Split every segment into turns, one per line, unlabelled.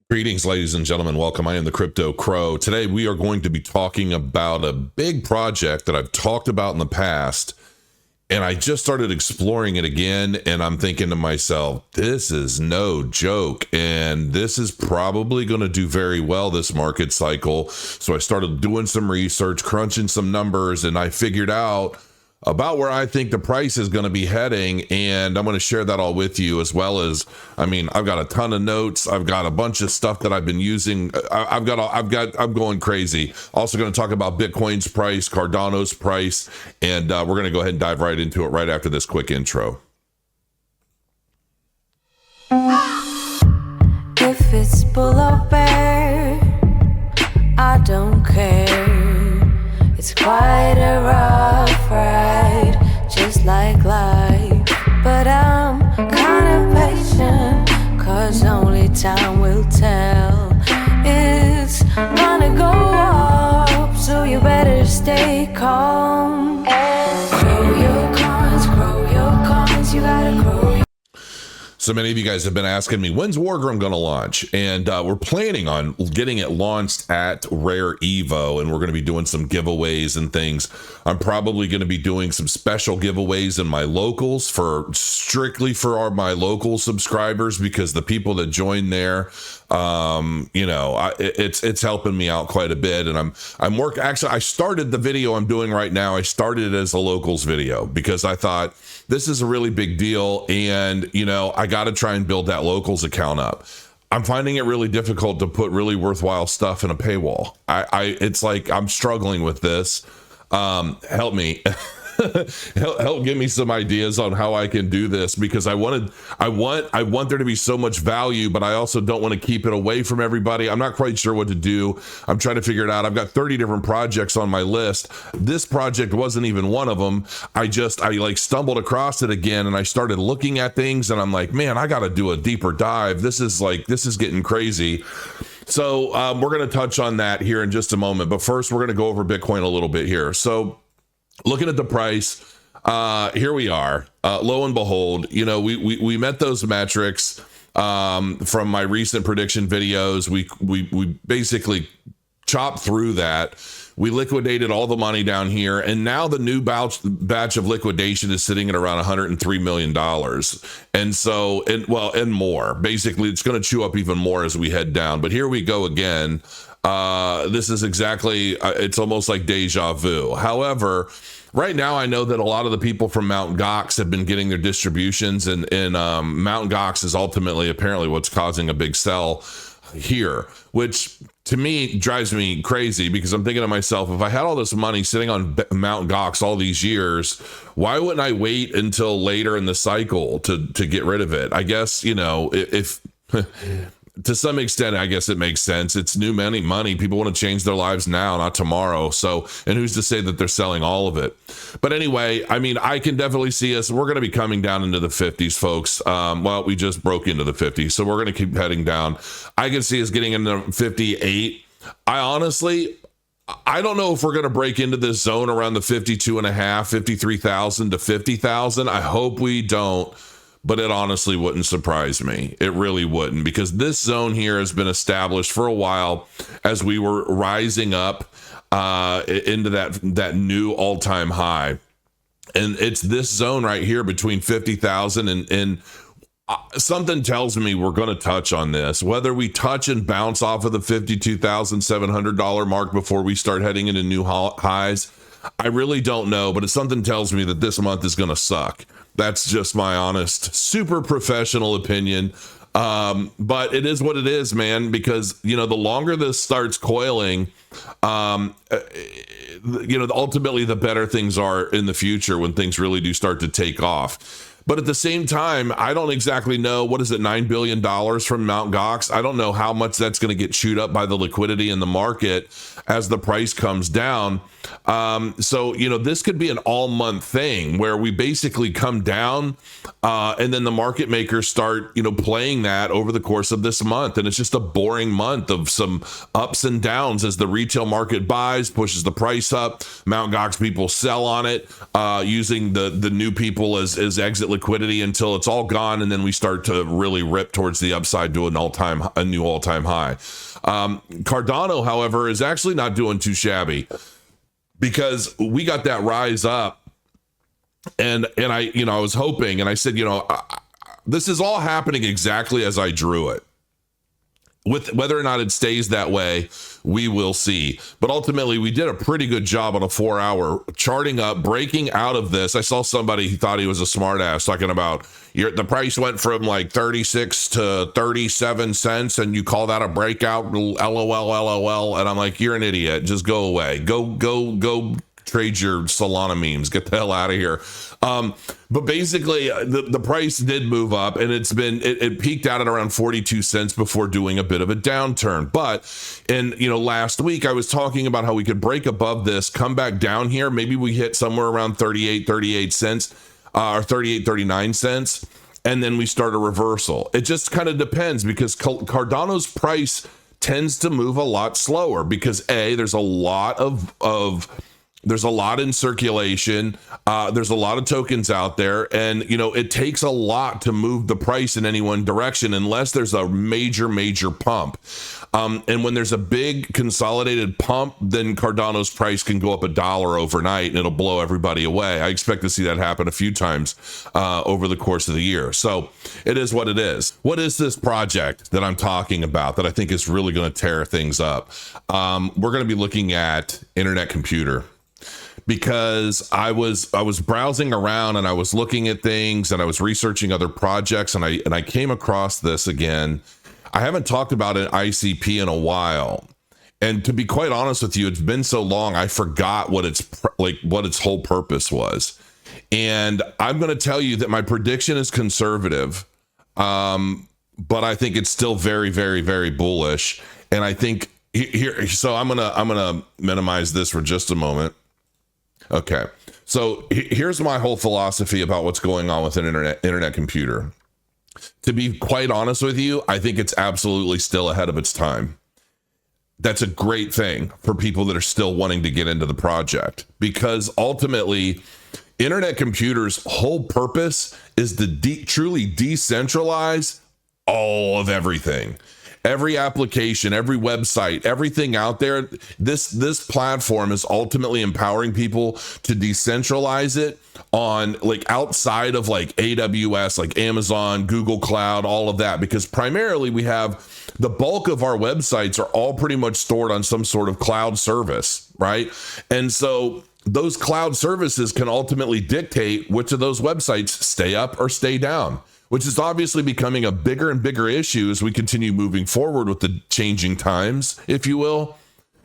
Greetings, ladies and gentlemen. Welcome. I am the Crypto Crow. Today, we are going to be talking about a big project that I've talked about in the past, and I just started exploring it again, and I'm thinking to myself, this is no joke, and this is probably going to do very well this market cycle. So I started doing some research, crunching some numbers, and I figured out about where I think the price is going to be heading, and I'm going to share that all with you, as well as, I've got a ton of notes. I've got a bunch of stuff that I've been using. I'm going crazy. Also going to talk about Bitcoin's price, Cardano's price, and we're going to go ahead and dive right into it right after this quick intro.
If it's bull or bear, I don't care. It's quite a rough ride, just like life. But I'm kinda patient, cause only time will tell. It's gonna go up, so you better stay calm. Grow your coins, you gotta grow.
So many of you guys have been asking me, when's Wargroom going to launch? And we're planning on getting it launched at Rare Evo, and we're going to be doing some giveaways and things. I'm probably going to be doing some special giveaways in my locals strictly for my local subscribers, because the people that join there, it's helping me out quite a bit. And actually, I started the video I'm doing right now. I started it as a locals video because I thought this is a really big deal. And, I got to try and build that locals account up. I'm finding it really difficult to put really worthwhile stuff in a paywall. It's like I'm struggling with this. Help me. help give me some ideas on how I can do this, because I want there to be so much value, but I also don't want to keep it away from everybody. I'm not quite sure what to do. I'm trying to figure it out. I've got 30 different projects on my list. This project wasn't even one of them. I stumbled across it again, and I started looking at things, and I'm like, man, I got to do a deeper dive. This is getting crazy. So we're going to touch on that here in just a moment. But first, we're going to go over Bitcoin a little bit here. So looking at the price, here we are. Lo and behold, we met those metrics from my recent prediction videos. We basically chopped through that. We liquidated all the money down here, and now the new batch of liquidation is sitting at around $103 million. And so, and more. Basically, it's going to chew up even more as we head down. But here we go again. This is exactly, it's almost like deja vu. However, right now I know that a lot of the people from Mt. Gox have been getting their distributions, and Mt. Gox is ultimately apparently what's causing a big sell here, which to me drives me crazy, because I'm thinking to myself, if I had all this money sitting on Mt. Gox all these years, why wouldn't I wait until later in the cycle to get rid of it? I guess, if to some extent, I guess it makes sense. It's new money. People want to change their lives now, not tomorrow. So, and who's to say that they're selling all of it? But anyway, I can definitely see us. We're going to be coming down into the 50s, folks. We just broke into the 50s, so we're going to keep heading down. I can see us getting into 58. I don't know if we're going to break into this zone around the 52.5, 53,000 to 50,000. I hope we don't. But it honestly wouldn't surprise me. It really wouldn't, because this zone here has been established for a while as we were rising up into that new all-time high. And it's this zone right here between 50,000 and something tells me we're going to touch on this. Whether we touch and bounce off of the $52,700 mark before we start heading into new highs, I really don't know, but something tells me that this month is going to suck. That's just my honest, super professional opinion. But it is what it is, man, because, the longer this starts coiling, ultimately the better things are in the future when things really do start to take off. But at the same time, I don't exactly know, what is it, $9 billion from Mt. Gox? I don't know how much that's going to get chewed up by the liquidity in the market as the price comes down. So, this could be an all month thing where we basically come down and then the market makers start, playing that over the course of this month. And it's just a boring month of some ups and downs as the retail market buys, pushes the price up. Mt. Gox people sell on it, using the new people as exit liquidity until it's all gone, and then we start to really rip towards the upside to a new all-time high. Cardano, however, is actually not doing too shabby, because we got that rise up, and I was hoping, and I said, this is all happening exactly as I drew it. With whether or not it stays that way, we will see. But ultimately, we did a pretty good job on a 4-hour charting up, breaking out of this. I saw somebody who thought he was a smartass talking about the price went from like 36 to 37 cents, and you call that a breakout? LOL. And I'm like, you're an idiot. Just go away. Go trade your Solana memes. Get the hell out of here. But basically, the price did move up, and it peaked out at around 42 cents before doing a bit of a downturn. But last week I was talking about how we could break above this, come back down here. Maybe we hit somewhere around 38 cents or 39 cents, and then we start a reversal. It just kind of depends, because Cardano's price tends to move a lot slower because there's a lot there's a lot in circulation. There's a lot of tokens out there, and it takes a lot to move the price in any one direction unless there's a major pump. And when there's a big consolidated pump, then Cardano's price can go up $1 overnight, and it'll blow everybody away. I expect to see that happen a few times over the course of the year. So it is what it is. What is this project that I'm talking about that I think is really going to tear things up? We're going to be looking at Internet Computer, because I was browsing around, and I was looking at things, and I was researching other projects, and I came across this again. I haven't talked about an ICP in a while, and to be quite honest with you, it's been so long I forgot what its whole purpose was. And I'm going to tell you that my prediction is conservative, but I think it's still very, very, very bullish. And I think here, so I'm gonna minimize this for just a moment. Okay, so here's my whole philosophy about what's going on with an internet computer. To be quite honest with you, I think it's absolutely still ahead of its time. That's a great thing for people that are still wanting to get into the project, because ultimately, Internet Computer's whole purpose is to truly decentralize all of everything. Every application, every website, everything out there, this platform is ultimately empowering people to decentralize it on outside of AWS, like Amazon, Google Cloud, all of that, because primarily we have the bulk of our websites are all pretty much stored on some sort of cloud service, right? And so those cloud services can ultimately dictate which of those websites stay up or stay down, which is obviously becoming a bigger and bigger issue as we continue moving forward with the changing times, if you will.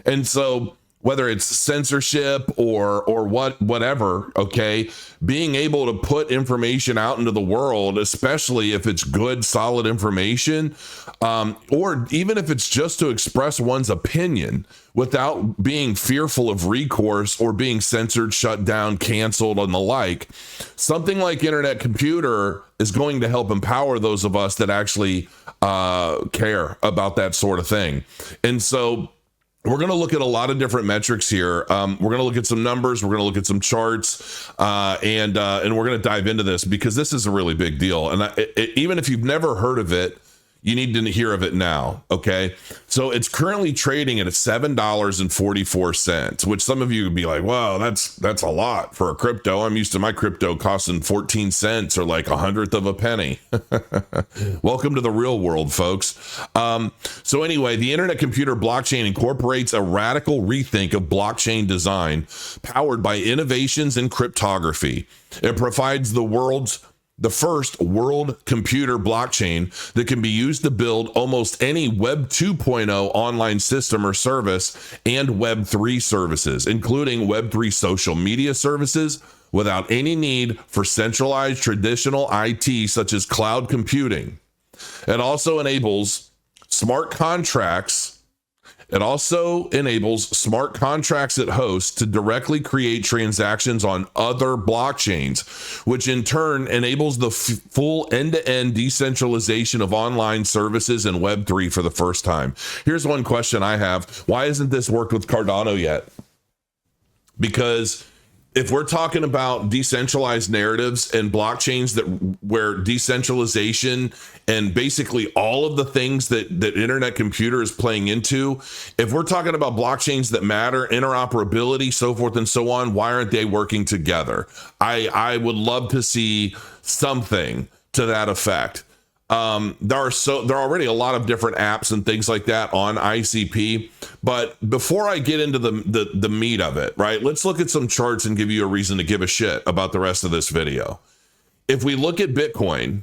And so whether it's censorship or whatever, okay, being able to put information out into the world, especially if it's good, solid information, or even if it's just to express one's opinion without being fearful of recourse or being censored, shut down, canceled, and the like, something like Internet Computer is going to help empower those of us that actually care about that sort of thing. And so we're going to look at a lot of different metrics here. We're going to look at some numbers. We're going to look at some charts, and we're going to dive into this because this is a really big deal. And even if you've never heard of it, you need to hear of it now. Okay. So it's currently trading at $7.44, which some of you would be like, wow, that's a lot for a crypto. I'm used to my crypto costing 14 cents or like 1/100 of a penny. Welcome to the real world, folks. So anyway, the Internet Computer blockchain incorporates a radical rethink of blockchain design powered by innovations in cryptography. It provides the first world computer blockchain that can be used to build almost any Web 2.0 online system or service and Web 3 services, including Web 3 social media services, without any need for centralized traditional IT such as cloud computing. It also enables smart contracts. It also enables smart contracts at hosts to directly create transactions on other blockchains, which in turn enables the full end-to-end decentralization of online services in Web3 for the first time. Here's one question I have. Why hasn't this worked with Cardano yet? Because if we're talking about decentralized narratives and blockchains where decentralization and basically all of the things that internet computer is playing into, if we're talking about blockchains that matter, interoperability, so forth and so on, why aren't they working together? I would love to see something to that effect. There are already a lot of different apps and things like that on ICP. But before I get into the meat of it, right, let's look at some charts and give you a reason to give a shit about the rest of this video. If we look at Bitcoin,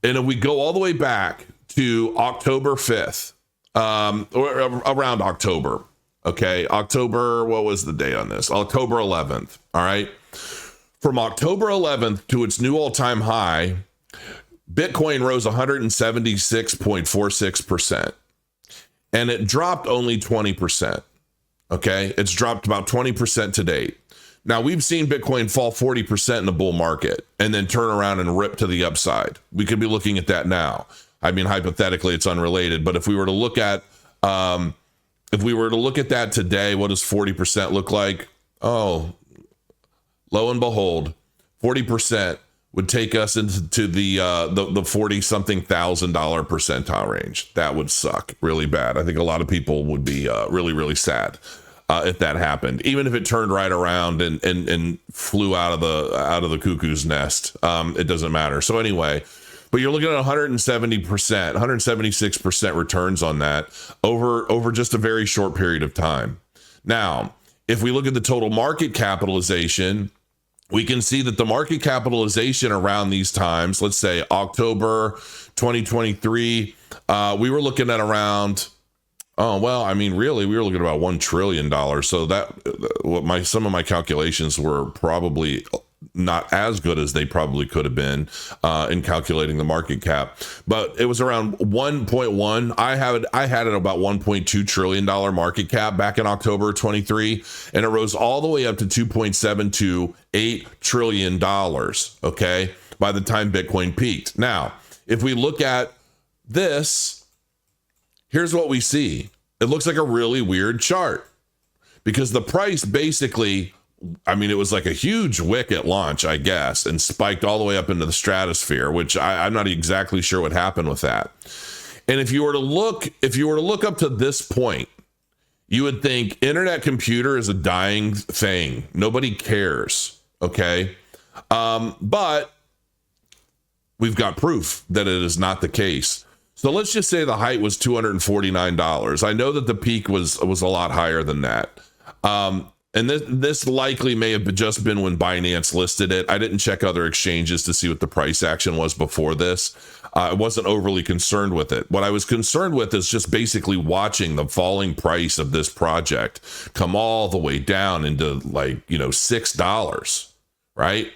and if we go all the way back to October 5th, or around October, okay, October, what was the date on this? October 11th, all right? From October 11th to its new all-time high, Bitcoin rose 176.46%, and it dropped only 20%. Okay, it's dropped about 20% to date. Now, we've seen Bitcoin fall 40% in the bull market and then turn around and rip to the upside. We could be looking at that now. I mean, hypothetically, it's unrelated, but if we were to look at that today, what does 40% look like? Oh, lo and behold, 40% would take us into the 40-something thousand dollar percentile range. That would suck really bad. I think a lot of people would be really, really sad if that happened. Even if it turned right around and flew out of the cuckoo's nest, it doesn't matter. So anyway, but you're looking at 170%, 176% returns on that over just a very short period of time. Now, if we look at the total market capitalization, we can see that the market capitalization around these times, let's say October 2023, we were looking at around, really, we were looking at about $1 trillion. So that some of my calculations were probably not as good as they probably could have been in calculating the market cap, but it was around 1.1. I had it about $1.2 trillion market cap back in October 23, and it rose all the way up to $2.728 trillion. Okay, by the time Bitcoin peaked. Now, if we look at this, here's what we see. It looks like a really weird chart because the price basically, I mean, it was like a huge wick at launch, I guess, and spiked all the way up into the stratosphere, which I'm not exactly sure what happened with that. And if you were to look up to this point, you would think internet computer is a dying thing. Nobody cares. Okay. But we've got proof that it is not the case. So let's just say the height was $249. I know that the peak was a lot higher than that. And this likely may have just been when Binance listed it. I didn't check other exchanges to see what the price action was before this. I wasn't overly concerned with it. What I was concerned with is just basically watching the falling price of this project come all the way down into $6, right?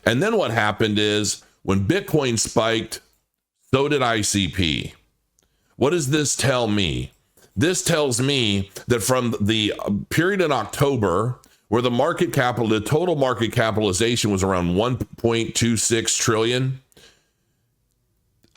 And then what happened is when Bitcoin spiked, so did ICP. What does this tell me? This tells me that from the period in October where the total market capitalization was around 1.26 trillion,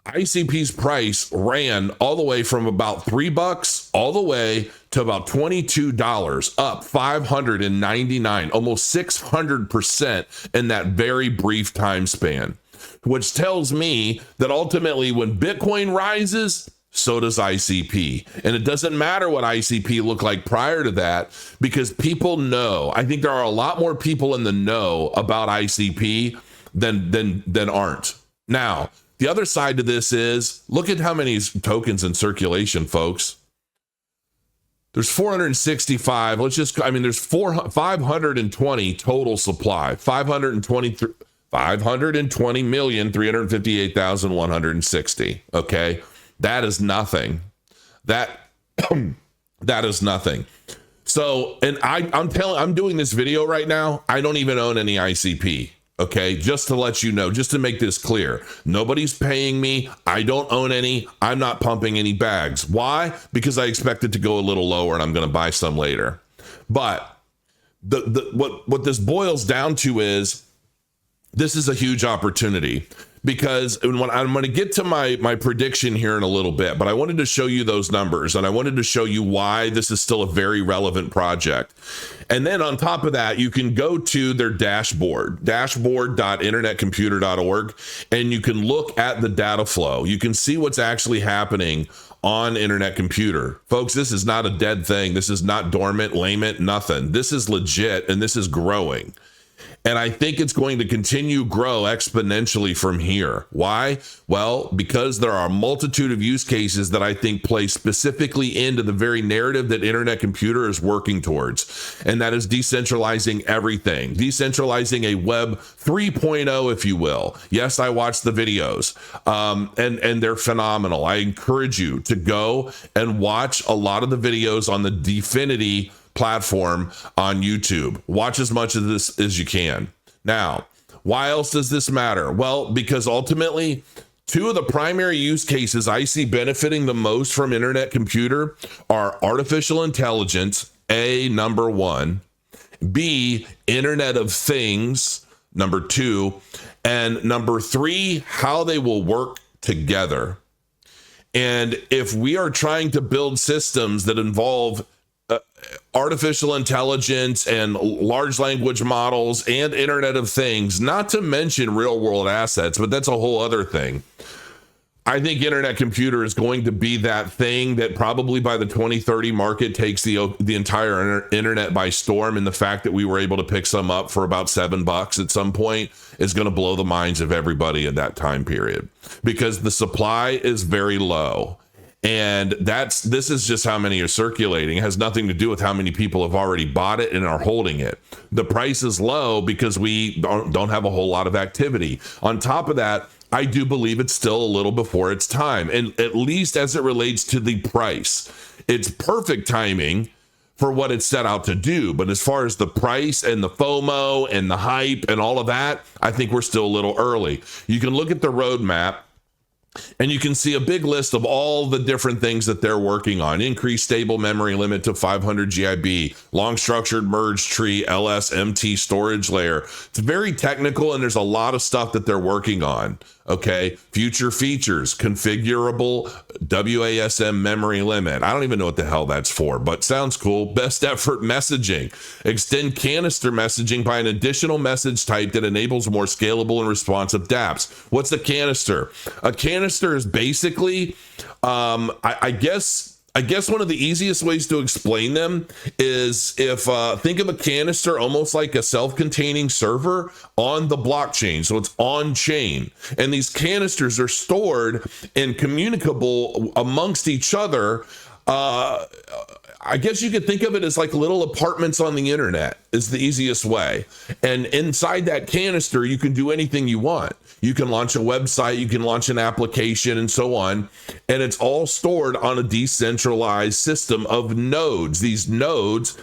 ICP's price ran all the way from about $3 all the way to about $22, up 599, almost 600% in that very brief time span, which tells me that ultimately when Bitcoin rises, so does ICP. And it doesn't matter what ICP looked like prior to that, because people know. I think there are a lot more people in the know about ICP than aren't. Now, the other side to this is, look at how many tokens in circulation, folks. There's 465. There's 520 total supply. 520,358,160. Okay. That is nothing. That is nothing. So, and I'm doing this video right now. I don't even own any ICP. Okay. Just to let you know, just to make this clear, nobody's paying me. I don't own any. I'm not pumping any bags. Why? Because I expect it to go a little lower and I'm going to buy some later. But what this boils down to is, this is a huge opportunity. because when I'm going to get to my prediction here in a little bit, but I wanted to show you those numbers, and I wanted to show you why this is still a very relevant project. And then on top of that, you can go to their dashboard.internetcomputer.org, and you can look at the data flow. You can see what's actually happening on Internet Computer. Folks, this is not a dead thing. This is not dormant, lament, nothing. This is legit, and this is growing. And I think it's going to continue grow exponentially from here. Why? Well, because there are a multitude of use cases that I think play specifically into the very narrative that Internet Computer is working towards. And that is decentralizing everything, decentralizing a web 3.0, if you will. Yes, I watched the videos, and they're phenomenal. I encourage you to go and watch a lot of the videos on the Dfinity platform on YouTube. Watch as much of this as you can. Now, why else does this matter? Well, because ultimately, two of the primary use cases I see benefiting the most from Internet Computer are artificial intelligence, A, number one, B, Internet of Things, number two, and number three, how they will work together. And if we are trying to build systems that involve artificial intelligence and large language models and Internet of Things, not to mention real world assets, but that's a whole other thing. I think Internet Computer is going to be that thing that probably by the 2030 market takes the entire internet by storm. And the fact that we were able to pick some up for about $7 at some point is going to blow the minds of everybody in that time period, because the supply is very low. And this is just how many are circulating. It has nothing to do with how many people have already bought it and are holding it. The price is low because we don't have a whole lot of activity. On top of that, I do believe it's still a little before its time. And at least as it relates to the price, it's perfect timing for what it's set out to do. But as far as the price and the FOMO and the hype and all of that, I think we're still a little early. You can look at the roadmap, and you can see a big list of all the different things that they're working on. Increased stable memory limit to 500 GB, long structured merge tree, LSMT storage layer. It's very technical, and there's a lot of stuff that they're working on. Okay. Future features, configurable WASM memory limit. I don't even know what the hell that's for, but sounds cool. Best effort messaging. Extend canister messaging by an additional message type that enables more scalable and responsive dApps. What's a canister? A canister is basically, I guess one of the easiest ways to explain them is if think of a canister almost like a self-containing server on the blockchain. So it's on chain, and these canisters are stored and communicable amongst each other. I guess you could think of it as like little apartments on the internet is the easiest way. And inside that canister, you can do anything you want. You can launch a website, you can launch an application, and so on. And it's all stored on a decentralized system of nodes. These nodes,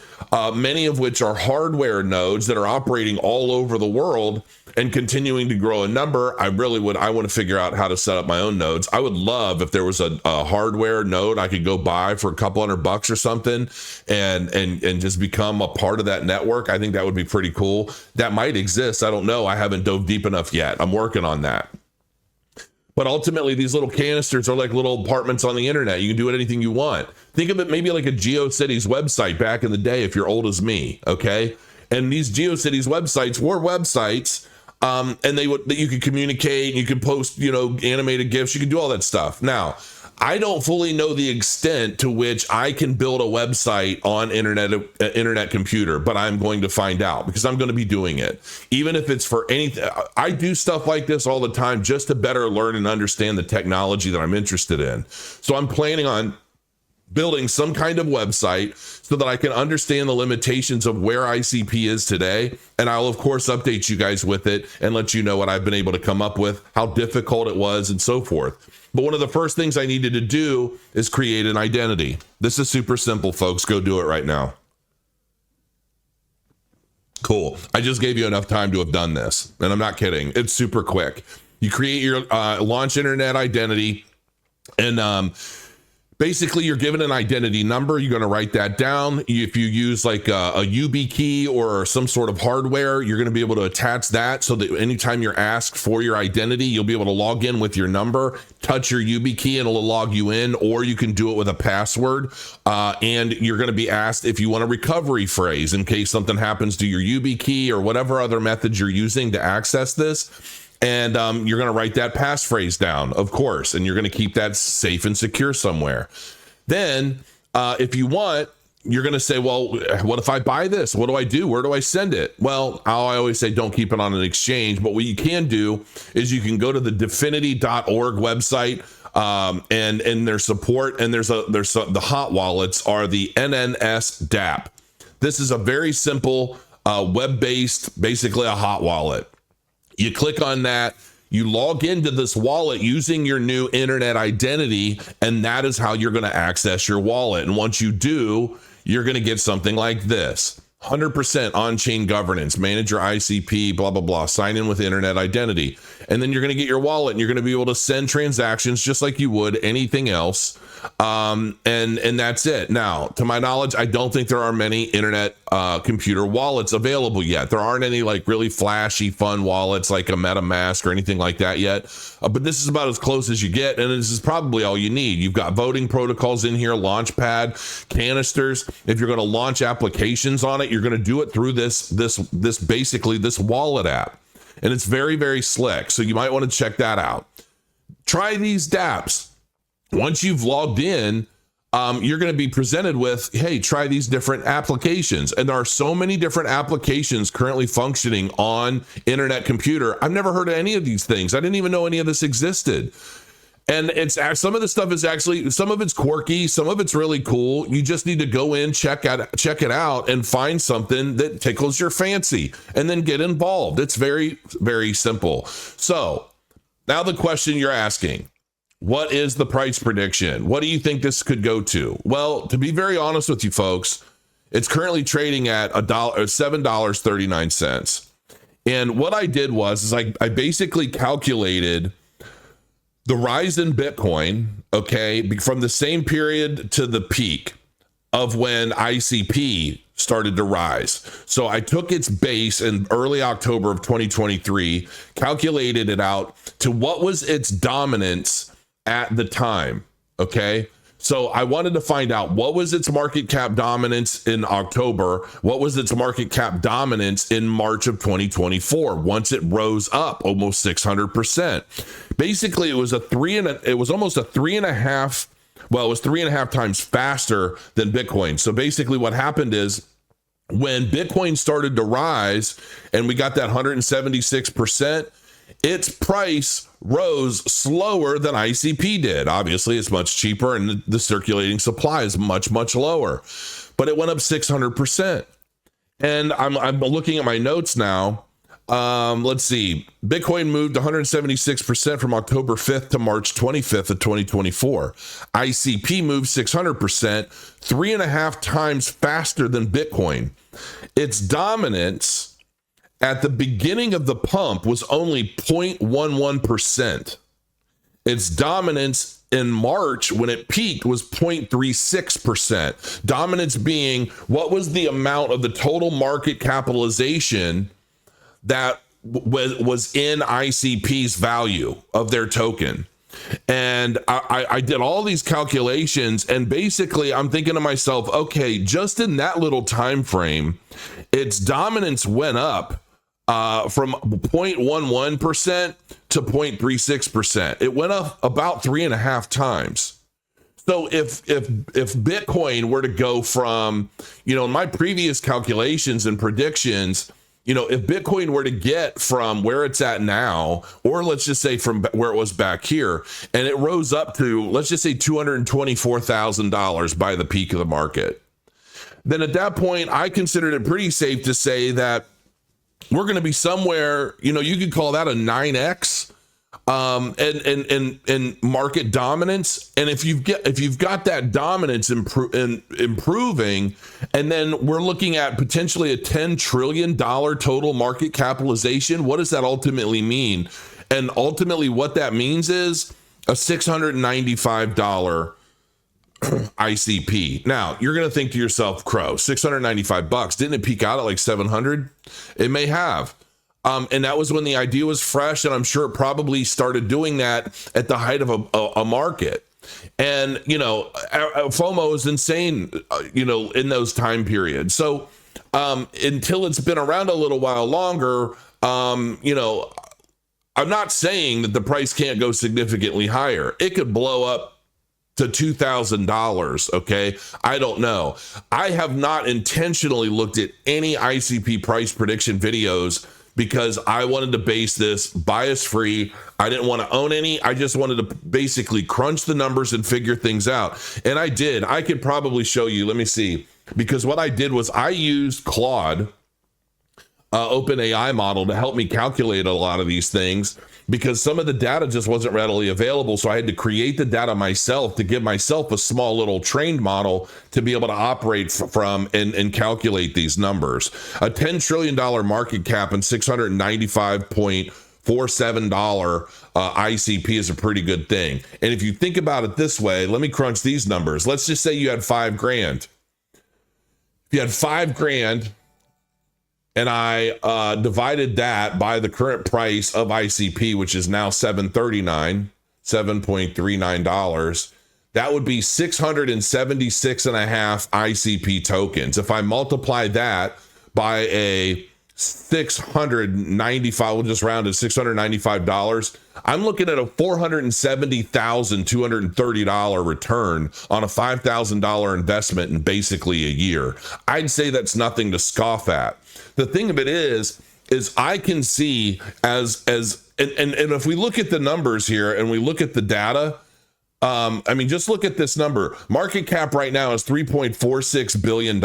many of which are hardware nodes that are operating all over the world and continuing to grow in number. I want to figure out how to set up my own nodes. I would love if there was a hardware node I could go buy for a couple $100 or something and just become a part of that network. I think that would be pretty cool. That might exist. I don't know. I haven't dove deep enough yet. I'm working on that. But ultimately, these little canisters are like little apartments on the internet. You can do anything you want. Think of it maybe like a GeoCities website back in the day, if you're old as me, okay? And these GeoCities websites were websites, and you could communicate, you could post, animated GIFs, you can do all that stuff. Now, I don't fully know the extent to which I can build a website on Internet Computer, but I'm going to find out because I'm going to be doing it. Even if it's for anything, I do stuff like this all the time just to better learn and understand the technology that I'm interested in. So I'm planning on building some kind of website so that I can understand the limitations of where ICP is today. And I'll, of course, update you guys with it and let you know what I've been able to come up with, how difficult it was, and so forth. But one of the first things I needed to do is create an identity. This is super simple, folks. Go do it right now. Cool. I just gave you enough time to have done this, and I'm not kidding. It's super quick. You create your launch internet identity, and Basically, you're given an identity number. You're going to write that down. If you use like a UB key or some sort of hardware, you're going to be able to attach that so that anytime you're asked for your identity, you'll be able to log in with your number, touch your UB key, and it'll log you in, or you can do it with a password. And you're going to be asked if you want a recovery phrase in case something happens to your UB key or whatever other methods you're using to access this. And you're going to write that passphrase down, of course, and you're going to keep that safe and secure somewhere. Then, if you want, you're going to say, well, what if I buy this? What do I do? Where do I send it? Well, I always say don't keep it on an exchange. But what you can do is you can go to the definity.org website and their support. And there's the hot wallets are the NNS DApp. This is a very simple web-based, basically a hot wallet. You click on that, you log into this wallet using your new internet identity, and that is how you're going to access your wallet. And once you do, you're going to get something like this. 100% on-chain governance, manage your ICP, blah, blah, blah, sign in with internet identity. And then you're going to get your wallet and you're going to be able to send transactions just like you would anything else. And that's it. Now, to my knowledge, I don't think there are many internet computer wallets available yet. There aren't any like really flashy, fun wallets like a MetaMask or anything like that yet. But this is about as close as you get. And this is probably all you need. You've got voting protocols in here, Launchpad, canisters. If you're going to launch applications on it, you're going to do it through this basically this wallet app. And it's very, very slick. So you might want to check that out. Try these dApps. Once you've logged in, you're going to be presented with, hey, try these different applications. And there are so many different applications currently functioning on internet computer. I've never heard of any of these things. I didn't even know any of this existed. And it's some of the stuff is actually, some of it's quirky, some of it's really cool. You just need to go in, check it out, and find something that tickles your fancy, and then get involved. It's very, very simple. So now the question you're asking, what is the price prediction? What do you think this could go to? Well, to be very honest with you folks, it's currently trading at $7.39. And what I did was I basically calculated the rise in Bitcoin, okay, from the same period to the peak of when ICP started to rise. So I took its base in early October of 2023, calculated it out to what was its dominance at the time, okay? So I wanted to find out what was its market cap dominance in October, what was its market cap dominance in March of 2024 once it rose up almost 600%. Basically, it was almost a 3.5 times faster than Bitcoin. So basically what happened is when Bitcoin started to rise and we got that 176%, its price rose slower than ICP did. Obviously, it's much cheaper and the circulating supply is much, much lower, but it went up 600%. And I'm looking at my notes now. Let's see. Bitcoin moved 176% from October 5th to March 25th of 2024. ICP moved 600%, 3.5 times faster than Bitcoin. Its dominance at the beginning of the pump was only 0.11%. Its dominance in March when it peaked was 0.36%. Dominance being what was the amount of the total market capitalization that was in ICP's value of their token. And I did all these calculations, and basically I'm thinking to myself, okay, just in that little time frame, its dominance went up from 0.11% to 0.36%. It went up about 3.5 times. So if Bitcoin were to go from, in my previous calculations and predictions, if Bitcoin were to get from where it's at now, or let's just say from where it was back here, and it rose up to, let's just say $224,000 by the peak of the market, then at that point, I considered it pretty safe to say that we're going to be somewhere, you could call that a 9x and market dominance. And if you've got that dominance improving, and then we're looking at potentially a $10 trillion total market capitalization, what does that ultimately mean? And ultimately what that means is a $695 ICP. Now, you're going to think to yourself, Crow, $695. Didn't it peak out at like 700? It may have. And that was when the idea was fresh. And I'm sure it probably started doing that at the height of a market. And, FOMO is insane, in those time periods. So until it's been around a little while longer, I'm not saying that the price can't go significantly higher. It could blow up to $2,000. Okay. I don't know. I have not intentionally looked at any ICP price prediction videos because I wanted to base this bias free. I didn't want to own any. I just wanted to basically crunch the numbers and figure things out. And I did. I could probably show you. Let me see. Because what I did was I used Claude, OpenAI model, to help me calculate a lot of these things, because some of the data just wasn't readily available. So I had to create the data myself to give myself a small little trained model to be able to operate from and calculate these numbers. A $10 trillion market cap and $695.47 ICP is a pretty good thing. And if you think about it this way, let me crunch these numbers. Let's just say you had $5,000. If you had $5,000, and I divided that by the current price of ICP, which is now $7.39, that would be 676 and a half ICP tokens. If I multiply that by a 695, we'll just round it, $695, I'm looking at a $470,230 return on a $5,000 investment in basically a year. I'd say that's nothing to scoff at. The thing of it is I can see and if we look at the numbers here and we look at the data, just look at this number. Market cap right now is $3.46 billion.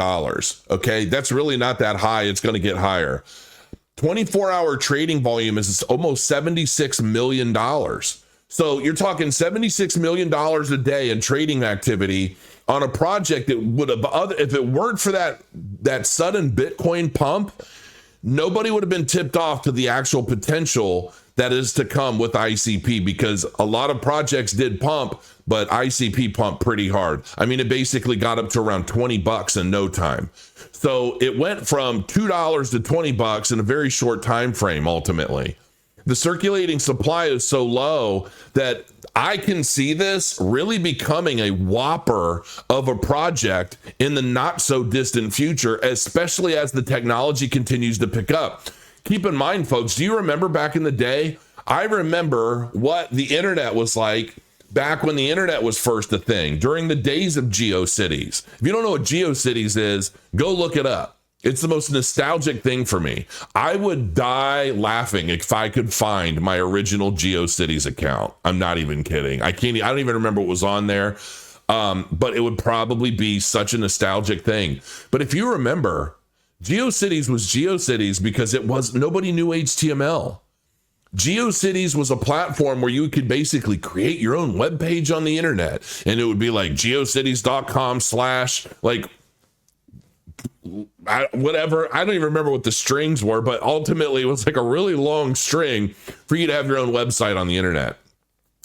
Okay. That's really not that high. It's going to get higher. 24-hour trading volume is almost $76 million. So you're talking $76 million a day in trading activity on a project that would have, if it weren't for that sudden Bitcoin pump, nobody would have been tipped off to the actual potential that is to come with ICP, because a lot of projects did pump, but ICP pumped pretty hard. It basically got up to around $20 in no time. So it went from $2 to $20 in a very short time frame. Ultimately, the circulating supply is so low that I can see this really becoming a whopper of a project in the not so distant future, especially as the technology continues to pick up. Keep in mind, folks, do you remember back in the day? I remember what the internet was like back when the internet was first a thing, during the days of GeoCities. If you don't know what GeoCities is, go look it up. It's the most nostalgic thing for me. I would die laughing if I could find my original GeoCities account. I'm not even kidding. I don't even remember what was on there. But it would probably be such a nostalgic thing. But if you remember, GeoCities was GeoCities because nobody knew HTML. GeoCities was a platform where you could basically create your own web page on the internet, and it would be like geocities.com/ whatever. I don't even remember what the strings were, but ultimately it was like a really long string for you to have your own website on the internet.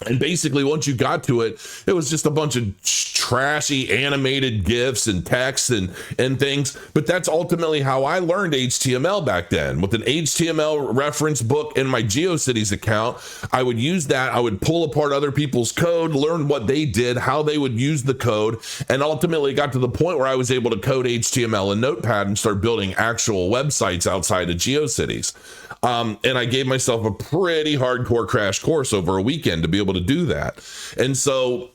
And basically, once you got to it, it was just a bunch of trashy animated GIFs and texts and things. But that's ultimately how I learned HTML back then. With an HTML reference book in my GeoCities account, I would use that. I would pull apart other people's code, learn what they did, how they would use the code, and ultimately got to the point where I was able to code HTML in Notepad and start building actual websites outside of GeoCities. And I gave myself a pretty hardcore crash course over a weekend to be able to do that. And so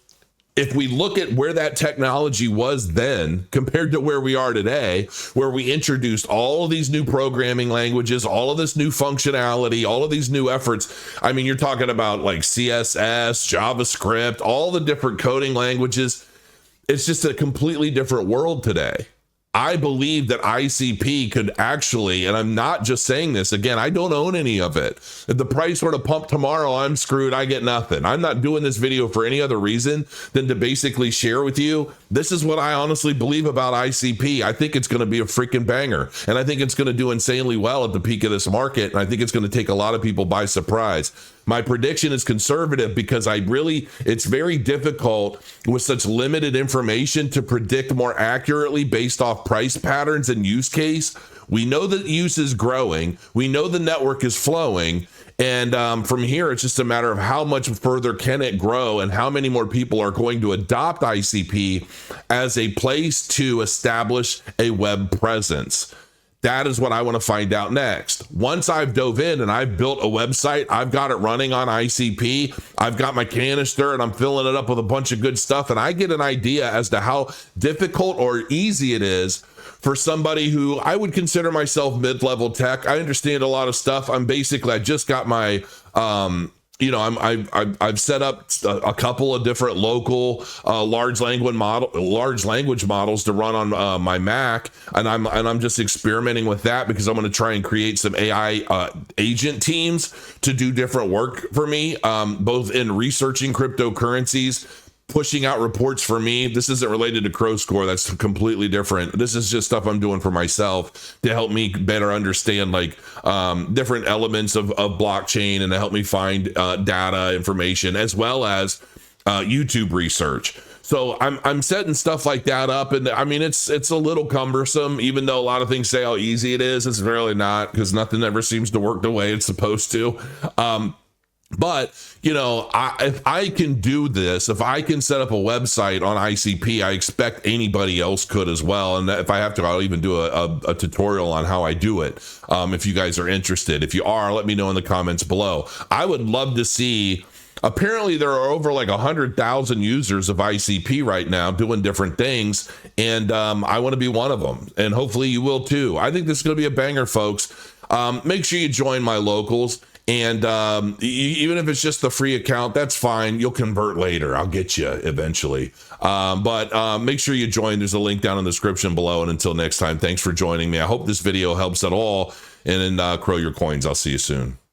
if we look at where that technology was then compared to where we are today, where we introduced all of these new programming languages, all of this new functionality, all of these new efforts. You're talking about like CSS, JavaScript, all the different coding languages. It's just a completely different world today. I believe that ICP could actually, and I'm not just saying this, again, I don't own any of it. If the price were to pump tomorrow, I'm screwed. I get nothing. I'm not doing this video for any other reason than to basically share with you. This is what I honestly believe about ICP. I think it's going to be a freaking banger. And I think it's going to do insanely well at the peak of this market. And I think it's going to take a lot of people by surprise. My prediction is conservative because it's very difficult with such limited information to predict more accurately based off price patterns and use case. We know that use is growing. We know the network is flowing. And from here, it's just a matter of how much further can it grow and how many more people are going to adopt ICP as a place to establish a web presence. That is what I want to find out next. Once I've dove in and I've built a website, I've got it running on ICP, I've got my canister and I'm filling it up with a bunch of good stuff, and I get an idea as to how difficult or easy it is for somebody who I would consider myself mid-level tech. I understand a lot of stuff. I just got my, I've set up a couple of different local large language models to run on my Mac, and I'm just experimenting with that because I'm going to try and create some AI agent teams to do different work for me, both in researching cryptocurrencies, pushing out reports for me. This isn't related to Crow Score. That's completely different. This is just stuff I'm doing for myself to help me better understand different elements of blockchain and to help me find data information as well as YouTube research. So I'm setting stuff like that up, and I mean it's a little cumbersome, even though a lot of things say how easy it is. It's really not, because nothing ever seems to work the way it's supposed to. But, if I can do this, if I can set up a website on ICP, I expect anybody else could as well. And if I have to, I'll even do a tutorial on how I do it. If you guys are interested. If you are, let me know in the comments below. I would love to see. Apparently, there are over 100,000 users of ICP right now doing different things. And I want to be one of them. And hopefully you will too. I think this is going to be a banger, folks. Make sure you join my locals. And even if it's just the free account, that's fine. You'll convert later. I'll get you eventually. But make sure you join. There's a link down in the description below. And until next time, thanks for joining me. I hope this video helps at all. And then crow your coins. I'll see you soon.